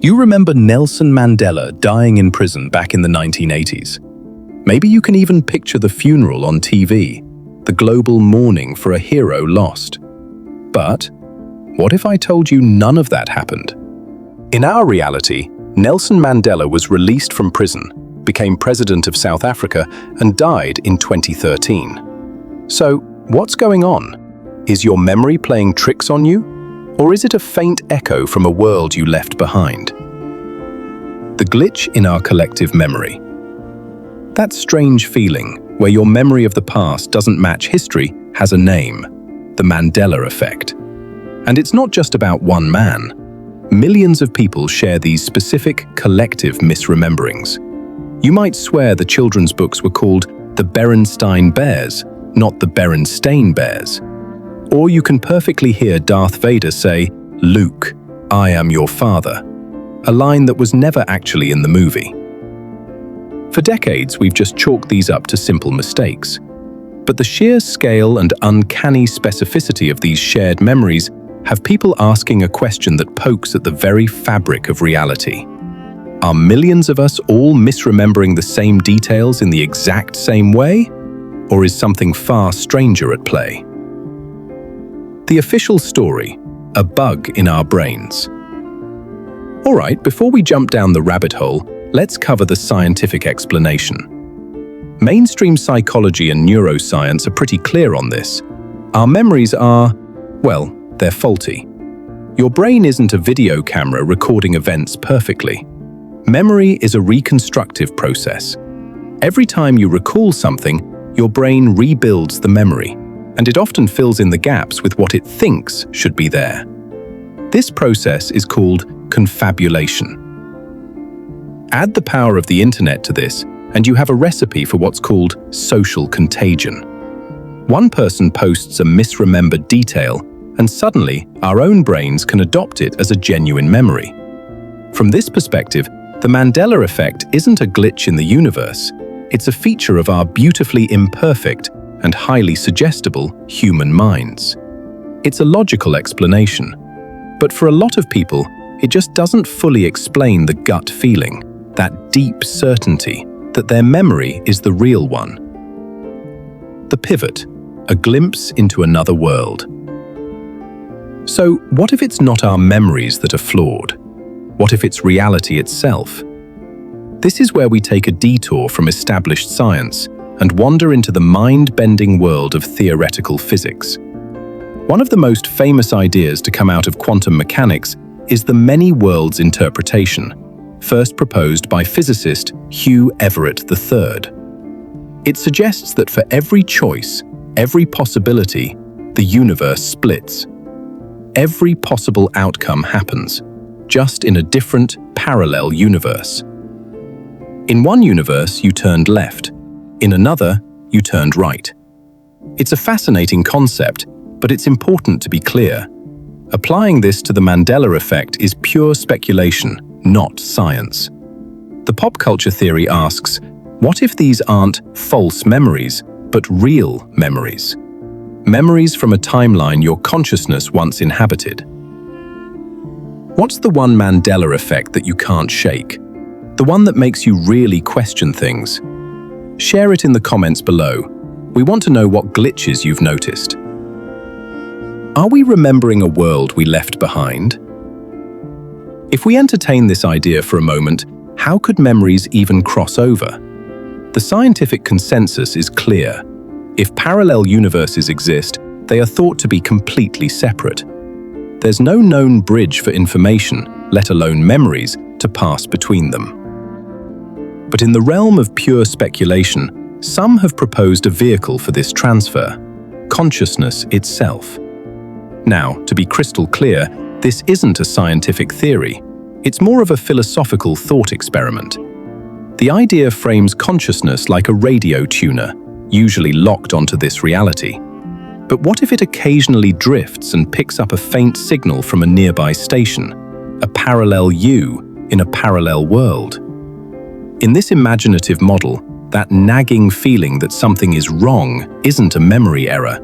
You remember Nelson Mandela dying in prison back in the 1980s. Maybe you can even picture the funeral on TV, the global mourning for a hero lost. But what if I told you none of that happened? In our reality, Nelson Mandela was released from prison, became president of South Africa, and died in 2013. So, what's going on? Is your memory playing tricks on you? Or is it a faint echo from a world you left behind? The glitch in our collective memory. That strange feeling where your memory of the past doesn't match history has a name: the Mandela effect. And it's not just about one man. Millions of people share these specific collective misrememberings. You might swear the children's books were called the Berenstain Bears, not the Berenstain Bears. Or you can perfectly hear Darth Vader say, "Luke, I am your father," a line that was never actually in the movie. For decades, we've just chalked these up to simple mistakes. But the sheer scale and uncanny specificity of these shared memories have people asking a question that pokes at the very fabric of reality. Are millions of us all misremembering the same details in the exact same way? Or is something far stranger at play? The official story: a bug in our brains. All right, before we jump down the rabbit hole, let's cover the scientific explanation. Mainstream psychology and neuroscience are pretty clear on this. Our memories are, well, they're faulty. Your brain isn't a video camera recording events perfectly. Memory is a reconstructive process. Every time you recall something, your brain rebuilds the memory, and it often fills in the gaps with what it thinks should be there. This process is called confabulation. Add the power of the internet to this, and you have a recipe for what's called social contagion. One person posts a misremembered detail, and suddenly our own brains can adopt it as a genuine memory. From this perspective, the Mandela effect isn't a glitch in the universe. It's a feature of our beautifully imperfect and highly suggestible human minds. It's a logical explanation, but for a lot of people, it just doesn't fully explain the gut feeling, that deep certainty that their memory is the real one. The pivot, a glimpse into another world. So, what if it's not our memories that are flawed? What if it's reality itself? This is where we take a detour from established science and wander into the mind-bending world of theoretical physics. One of the most famous ideas to come out of quantum mechanics is the many worlds interpretation, first proposed by physicist Hugh Everett III. It suggests that for every choice, every possibility, the universe splits. Every possible outcome happens, just in a different, parallel universe. In one universe, you turned left. In another, you turned right. It's a fascinating concept, but it's important to be clear. Applying this to the Mandela effect is pure speculation, not science. The pop culture theory asks, what if these aren't false memories, but real memories? Memories from a timeline your consciousness once inhabited. What's the one Mandela effect that you can't shake? The one that makes you really question things? Share it in the comments below. We want to know what glitches you've noticed. Are we remembering a world we left behind? If we entertain this idea for a moment, how could memories even cross over? The scientific consensus is clear. If parallel universes exist, they are thought to be completely separate. There's no known bridge for information, let alone memories, to pass between them. But in the realm of pure speculation, some have proposed a vehicle for this transfer: consciousness itself. Now, to be crystal clear, this isn't a scientific theory. It's more of a philosophical thought experiment. The idea frames consciousness like a radio tuner, usually locked onto this reality. But what if it occasionally drifts and picks up a faint signal from a nearby station, a parallel you in a parallel world? In this imaginative model, that nagging feeling that something is wrong isn't a memory error,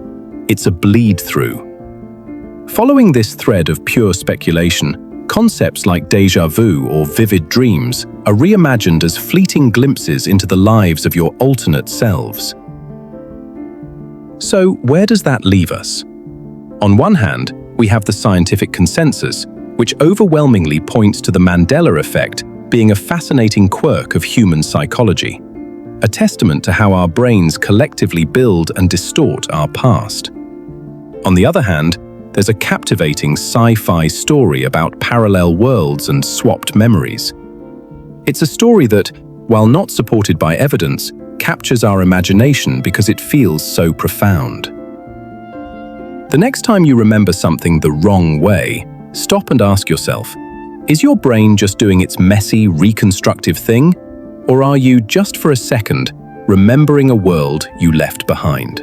it's a bleed-through. Following this thread of pure speculation, Concepts like déjà vu or vivid dreams are reimagined as fleeting glimpses into the lives of your alternate selves. So, where does that leave us? On one hand, we have the scientific consensus, which overwhelmingly points to the Mandela effect being a fascinating quirk of human psychology, a testament to how our brains collectively build and distort our past. On the other hand, there's a captivating sci-fi story about parallel worlds and swapped memories. It's a story that, while not supported by evidence, captures our imagination because it feels so profound. The next time you remember something the wrong way, stop and ask yourself, is your brain just doing its messy, reconstructive thing? Or are you, just for a second, remembering a world you left behind?